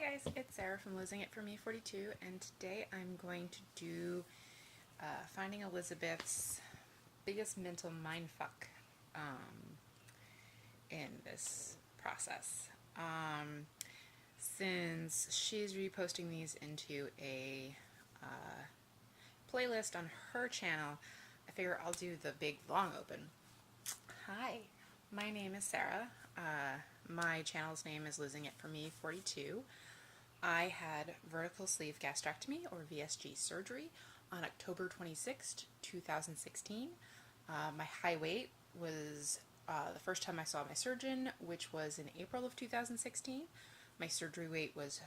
guys, it's Sarah from Losing It For Me 42, and today I'm going to do Finding Elizabeth's biggest mental mindfuck in this process. Since she's reposting these into a playlist on her channel, I figure I'll do the big long open. Hi, my name is Sarah. My channel's name is Losing It For Me 42. I had vertical sleeve gastrectomy, or VSG surgery, on October 26th, 2016. My high weight was the first time I saw my surgeon, which was in April of 2016. My surgery weight was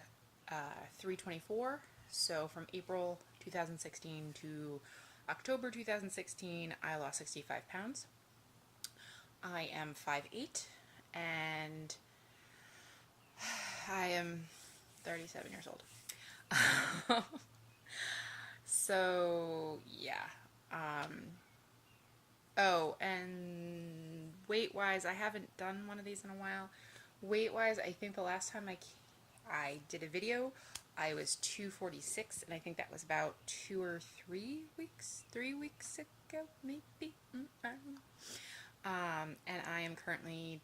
324, so from April 2016 to October 2016, I lost 65 pounds. I am 5'8", and I am 37 years old. So, yeah. Oh, and weight-wise, I haven't done one of these in a while. Weight-wise, I think the last time I did a video, I was 246, and I think that was about 2 or 3 weeks ago, maybe. I don't know. And I am currently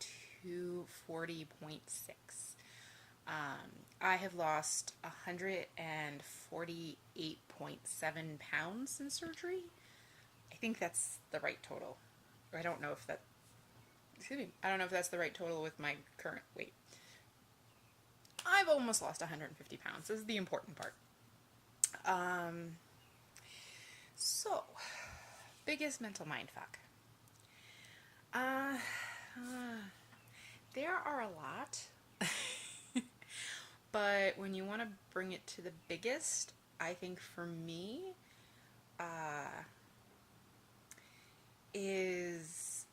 240.6. I have lost 148.7 pounds since surgery. I think that's the right total. I don't know if that's the right total with my current weight. I've almost lost 150 pounds. This is the important part. So, biggest mental mindfuck. There are a lot, but when you want to bring it to the biggest, I think for me, is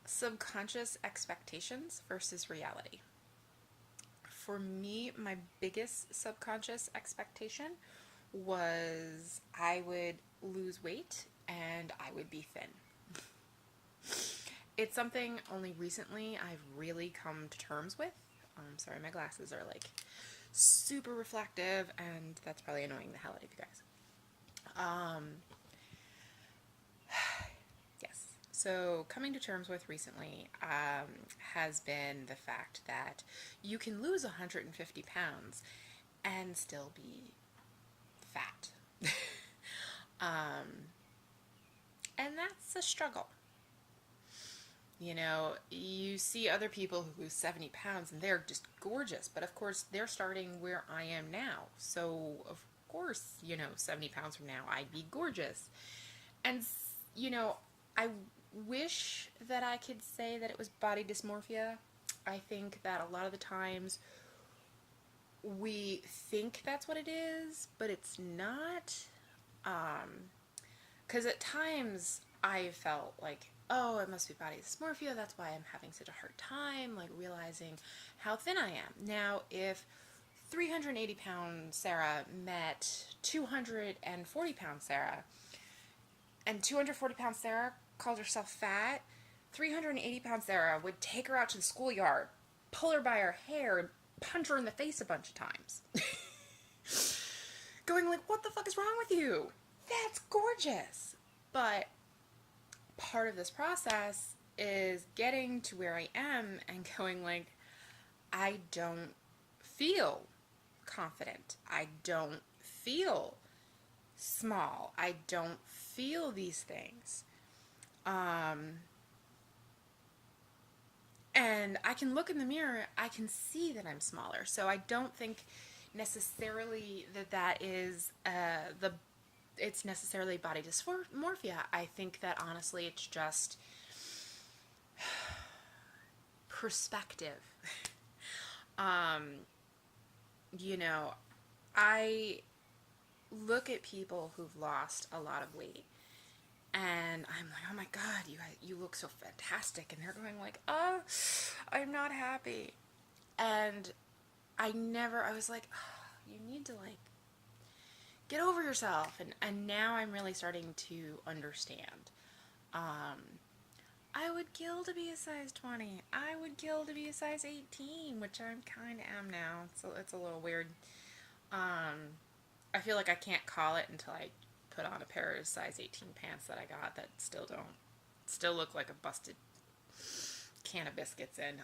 subconscious expectations versus reality. For me, my biggest subconscious expectation was I would lose weight and I would be thin. It's something only recently I've really come to terms with. Sorry, my glasses are like super reflective, and that's probably annoying the hell out of you guys. Yes. So coming to terms with recently has been the fact that you can lose 150 pounds and still be fat. And that's a struggle. You know, you see other people who lose 70 pounds and they're just gorgeous, but of course they're starting where I am now. So of course, 70 pounds from now, I'd be gorgeous. And, I wish that I could say that it was body dysmorphia. I think that a lot of the times we think that's what it is, but it's not. 'Cause at times I felt like, oh, it must be body dysmorphia, that's why I'm having such a hard time, like, realizing how thin I am. Now, if 380-pound Sarah met 240-pound Sarah, and 240-pound Sarah called herself fat, 380-pound Sarah would take her out to the schoolyard, pull her by her hair, and punch her in the face a bunch of times. Going like, what the fuck is wrong with you? That's gorgeous. But part of this process is getting to where I am and going like, I don't feel confident. I don't feel small. I don't feel these things. And I can look in the mirror, I can see that I'm smaller. So I don't think necessarily that is it's necessarily body dysmorphia. I think that honestly it's just perspective. I look at people who've lost a lot of weight and I'm like, oh my god, you look so fantastic, and they're going like, oh, I'm not happy. And I was like, oh, you need to like get over yourself. And now I'm really starting to understand. I would kill to be a size 20. I would kill to be a size 18, which I kind of am now. So it's a little weird. I feel like I can't call it until I put on a pair of size 18 pants that I got that still look like a busted can of biscuits in.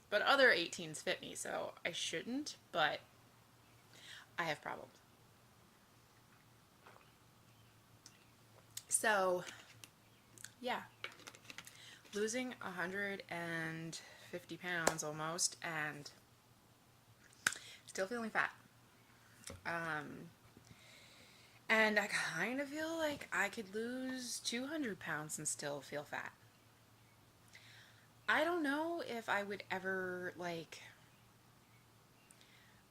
But other 18s fit me, so I shouldn't, but I have problems. So, yeah, losing 150 pounds almost and still feeling fat. And I kind of feel like I could lose 200 pounds and still feel fat. I don't know if I would ever, like,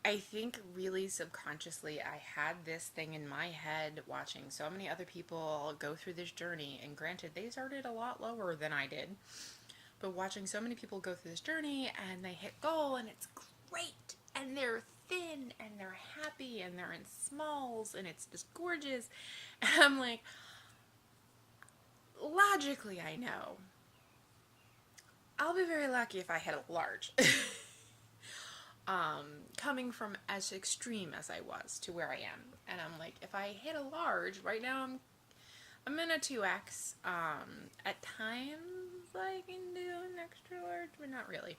I think really subconsciously I had this thing in my head watching so many other people go through this journey, and granted, they started a lot lower than I did, but watching so many people go through this journey and they hit goal and it's great and they're thin and they're happy and they're in smalls and it's just gorgeous, and I'm like, logically I know I'll be very lucky if I hit a large. Coming from as extreme as I was to where I am, and I'm like, if I hit a large right now, I'm in a 2X. At times I can do an extra large, but not really.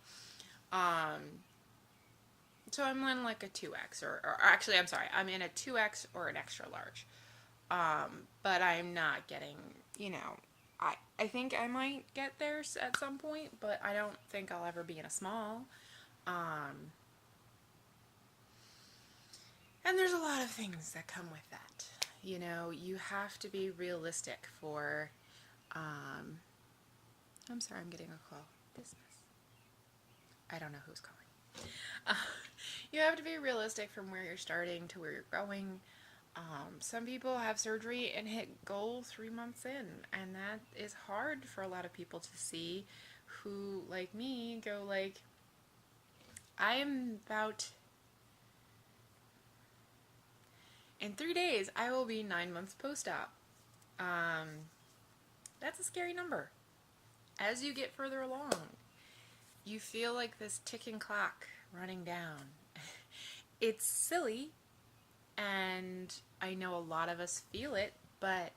So I'm in like a 2X, or actually, I'm sorry, I'm in a 2X or an extra large. But I'm not getting, I think I might get there at some point, but I don't think I'll ever be in a small. And there's a lot of things that come with that. You have to be realistic for, I'm sorry, I'm getting a call. Business. I don't know who's calling. You have to be realistic from where you're starting to where you're going. Some people have surgery and hit goal 3 months in, and that is hard for a lot of people to see who, like me, go like, I am about, in 3 days, I will be 9 months post-op. That's a scary number. As you get further along, you feel like this ticking clock running down. It's silly, and I know a lot of us feel it, but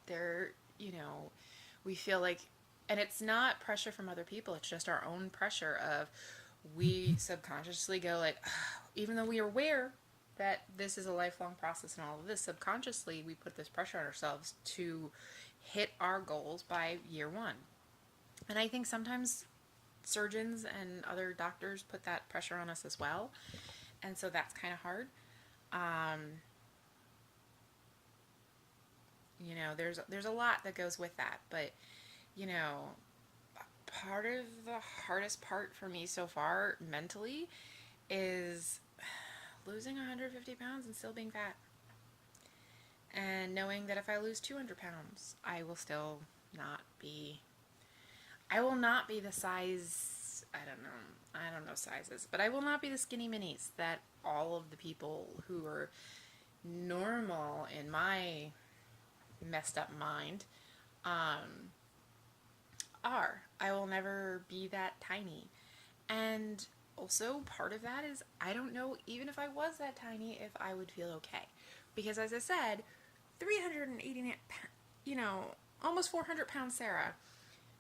we feel like, and it's not pressure from other people, it's just our own pressure of, we subconsciously go like, even though we are aware that this is a lifelong process and all of this, subconsciously we put this pressure on ourselves to hit our goals by year 1. And I think sometimes surgeons and other doctors put that pressure on us as well, and so that's kind of hard. There's a lot that goes with that, but part of the hardest part for me so far mentally is losing 150 pounds and still being fat, and knowing that if I lose 200 pounds I will still not be the size, I don't know sizes, but I will not be the skinny minis that all of the people who are normal in my messed up mind are. I will never be that tiny. And also part of that is, I don't know, even if I was that tiny, if I would feel okay. Because as I said, 380, almost 400 pound Sarah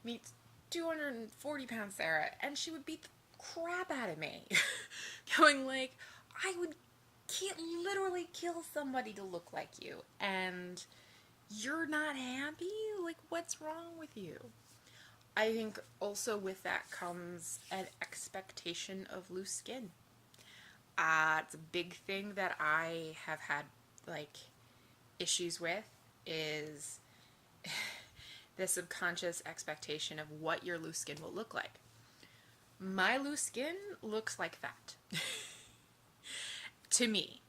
meets 240 pound Sarah, and she would beat the crap out of me. Going like, I would literally kill somebody to look like you, and you're not happy? Like, what's wrong with you? I think also with that comes an expectation of loose skin. It's a big thing that I have had, like, issues with, is the subconscious expectation of what your loose skin will look like. My loose skin looks like fat. To me.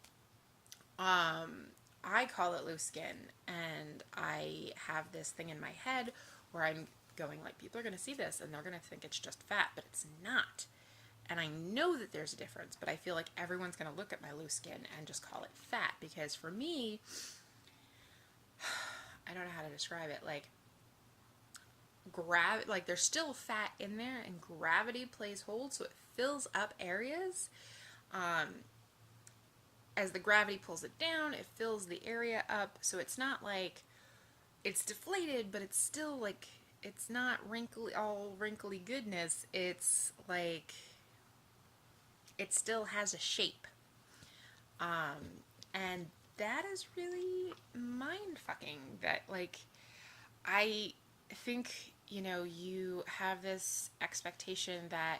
I call it loose skin, and I have this thing in my head where I'm going like, people are going to see this and they're going to think it's just fat, but it's not. And I know that there's a difference, but I feel like everyone's going to look at my loose skin and just call it fat, because for me, I don't know how to describe it, like, like there's still fat in there, and gravity plays hold, so it fills up areas. As the gravity pulls it down, it fills the area up, so it's not like it's deflated, but it's still like, it's not wrinkly, all wrinkly goodness. It's like it still has a shape. And that is really mind fucking. That, like, I think, you have this expectation that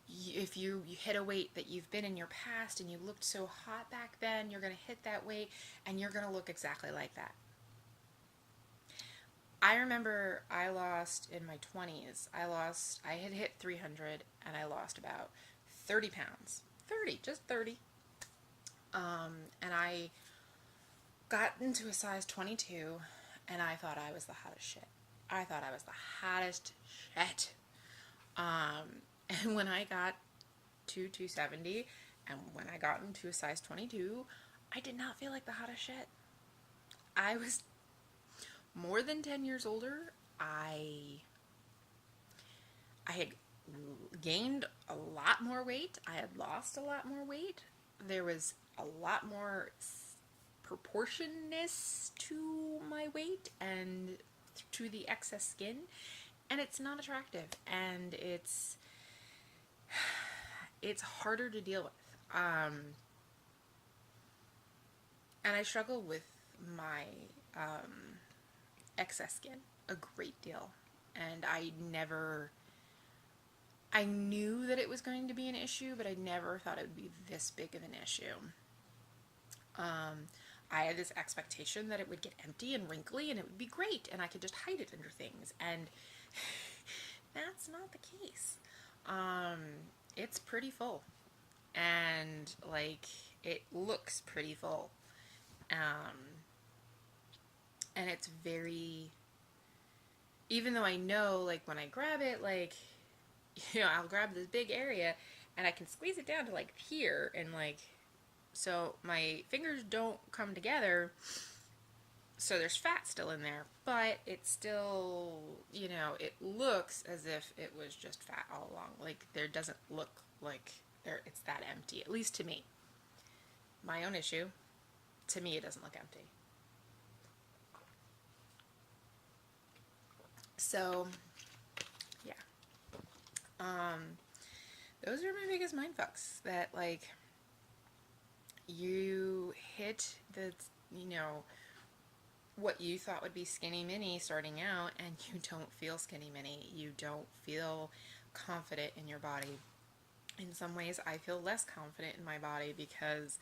if you hit a weight that you've been in your past and you looked so hot back then, you're going to hit that weight and you're going to look exactly like that. I remember I lost in my 20s. I had hit 300 and I lost about 30 pounds. 30, just 30. And I got into a size 22 and I thought I was the hottest shit. I thought I was the hottest shit. And when I got to 270 and when I got into a size 22, I did not feel like the hottest shit. I was more than 10 years older. I had gained a lot more weight. I had lost a lot more weight. There was a lot more proportionness to my weight and to the excess skin, and it's not attractive, and it's harder to deal with. And I struggle with my excess skin a great deal, and I knew that it was going to be an issue, but I never thought it would be this big of an issue. I had this expectation that it would get empty and wrinkly and it would be great and I could just hide it under things, and that's not the case. It's pretty full, and like, it looks pretty full. And it's very, even though I know, like, when I grab it, like, I'll grab this big area and I can squeeze it down to like here, and like, so my fingers don't come together, so there's fat still in there, but it's still, it looks as if it was just fat all along. Like, there doesn't look like it's that empty, at least to me. My own issue. To me, it doesn't look empty. So, yeah. Those are my biggest mindfucks. That, like, you hit the, what you thought would be skinny mini starting out, and you don't feel skinny mini. You don't feel confident in your body. In some ways, I feel less confident in my body because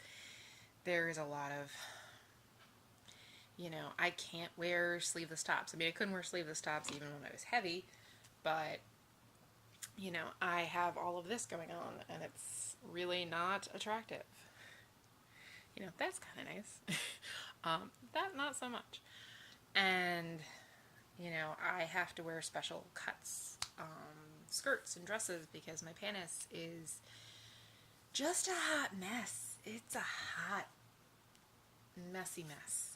there's a lot of, I can't wear sleeveless tops. I mean, I couldn't wear sleeveless tops even when I was heavy, but, I have all of this going on, and it's really not attractive. That's kind of nice. That, not so much. And, I have to wear special cuts, skirts and dresses, because my penis is just a hot mess. It's a hot, messy mess.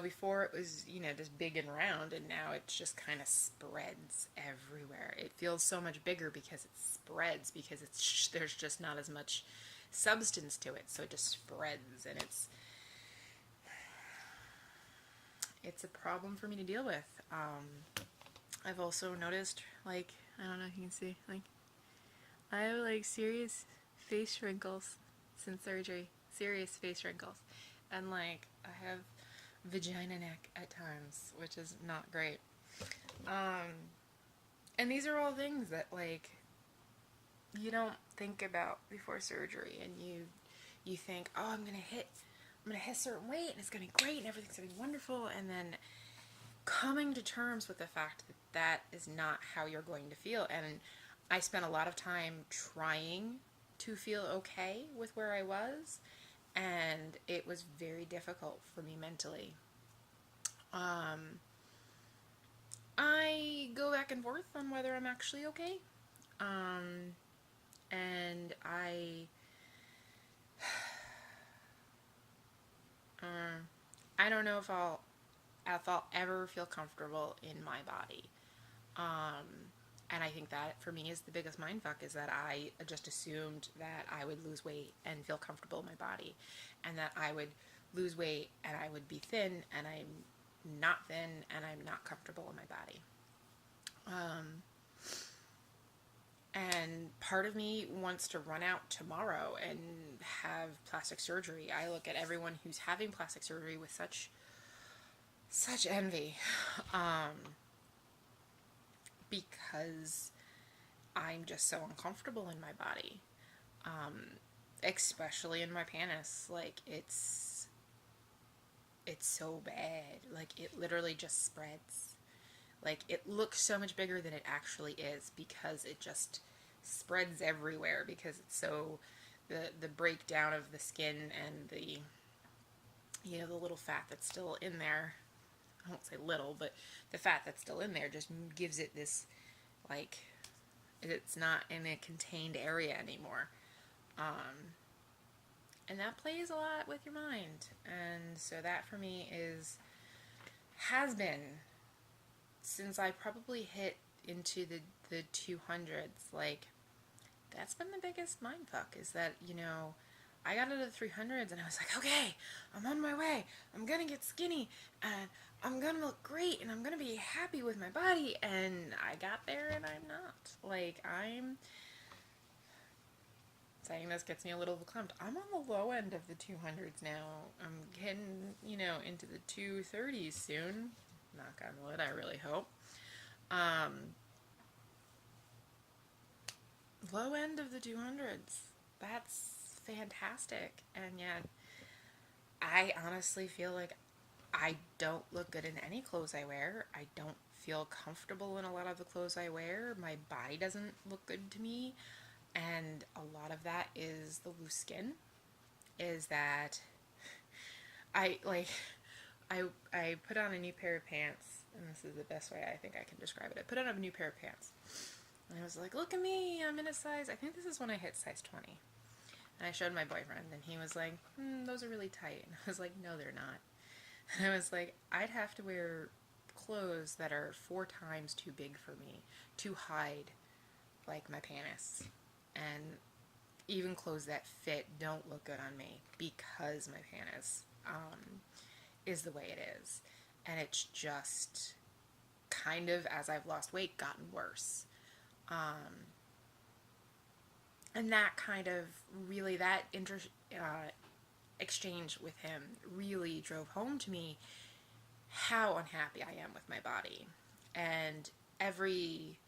Before it was, just big and round, and now it just kind of spreads everywhere. It feels so much bigger because it spreads, because there's just not as much substance to it, so it just spreads, and it's a problem for me to deal with. I've also noticed, like, I don't know if you can see, like, I have, like, serious face wrinkles since surgery. Serious face wrinkles. And, like, I have vagina neck at times, which is not great. And these are all things that, like, you don't think about before surgery, and you think, oh, I'm gonna hit a certain weight, and it's gonna be great, and everything's gonna be wonderful, and then coming to terms with the fact that that is not how you're going to feel. And I spent a lot of time trying to feel okay with where I was, and it was very difficult for me mentally. I go back and forth on whether I'm actually okay. And I don't know if I'll if I'll ever feel comfortable in my body. And I think that for me is the biggest mindfuck, is that I just assumed that I would lose weight and feel comfortable in my body, and that I would lose weight and I would be thin, and I'm not thin and I'm not comfortable in my body. And part of me wants to run out tomorrow and have plastic surgery. I look at everyone who's having plastic surgery with such envy, because I'm just so uncomfortable in my body, especially in my penis. Like, it's so bad. Like, it literally just spreads. Like, it looks so much bigger than it actually is, because it just spreads everywhere, because it's so, the breakdown of the skin and the, the little fat that's still in there, I won't say little, but the fat that's still in there just gives it this, like, it's not in a contained area anymore. And that plays a lot with your mind. And so that for me has been, since I probably hit into the 200s, like, that's been the biggest mindfuck, is that, I got into the 300s and I was like, okay, I'm on my way. I'm gonna get skinny and I'm gonna look great and I'm gonna be happy with my body. And I got there and I'm not. Like, I'm saying this gets me a little clumped. I'm on the low end of the 200s now. I'm getting, into the 230s soon. Knock on wood, I really hope. Low end of the 200s. That's fantastic. And yet, I honestly feel like I don't look good in any clothes I wear. I don't feel comfortable in a lot of the clothes I wear. My body doesn't look good to me. And a lot of that is the loose skin. Is that I put on a new pair of pants, and this is the best way I think I can describe it. I put on a new pair of pants, and I was like, look at me, I'm in a size, I think this is when I hit size 20. And I showed my boyfriend, and he was like, those are really tight. And I was like, no, they're not. And I was like, I'd have to wear clothes that are 4 times too big for me to hide, like, my penis. And even clothes that fit don't look good on me, because my penis is the way it is. And it's just kind of, as I've lost weight, gotten worse. And that kind of really, that exchange with him really drove home to me how unhappy I am with my body. And every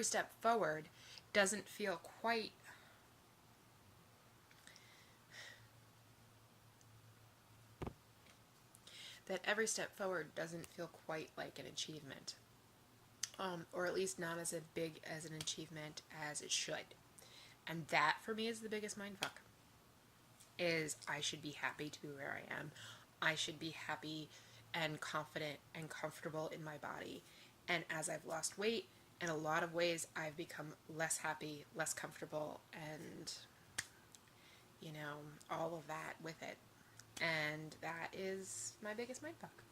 step forward doesn't feel quite like an achievement, or at least not as big as an achievement as it should. And that for me is the biggest mindfuck, is I should be happy to be where I am. I should be happy and confident and comfortable in my body. And as I've lost weight, in a lot of ways, I've become less happy, less comfortable, and, all of that with it. And that is my biggest mindfuck.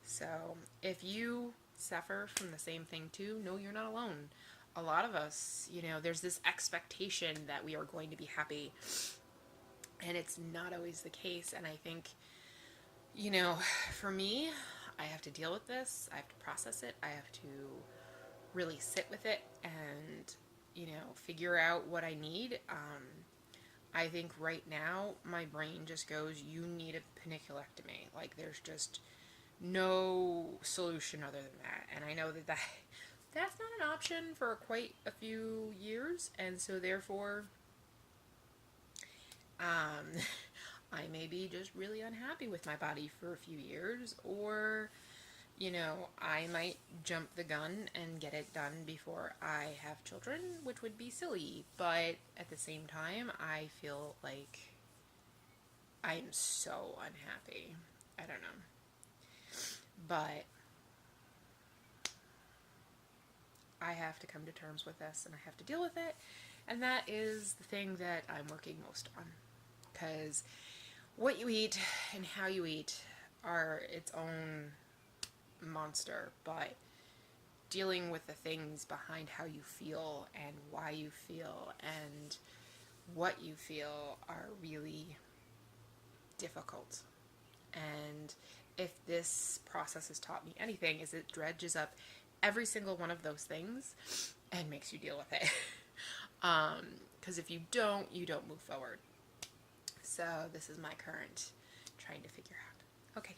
So if you suffer from the same thing too, no, you're not alone. A lot of us, there's this expectation that we are going to be happy, and it's not always the case. And I think, for me, I have to deal with this. I have to process it. I have to really sit with it and, figure out what I need. I think right now my brain just goes, you need a paniculectomy. Like, there's just no solution other than that. And I know that's not an option for quite a few years. And so therefore, I may be just really unhappy with my body for a few years, or I might jump the gun and get it done before I have children, which would be silly. But at the same time, I feel like I'm so unhappy. I don't know. But I have to come to terms with this, and I have to deal with it. And that is the thing that I'm working most on. Because What you eat and how you eat are its own monster, but dealing with the things behind how you feel and why you feel and what you feel are really difficult. And if this process has taught me anything, is it dredges up every single one of those things and makes you deal with it. Because if you don't move forward. So this is my current trying to figure out. Okay.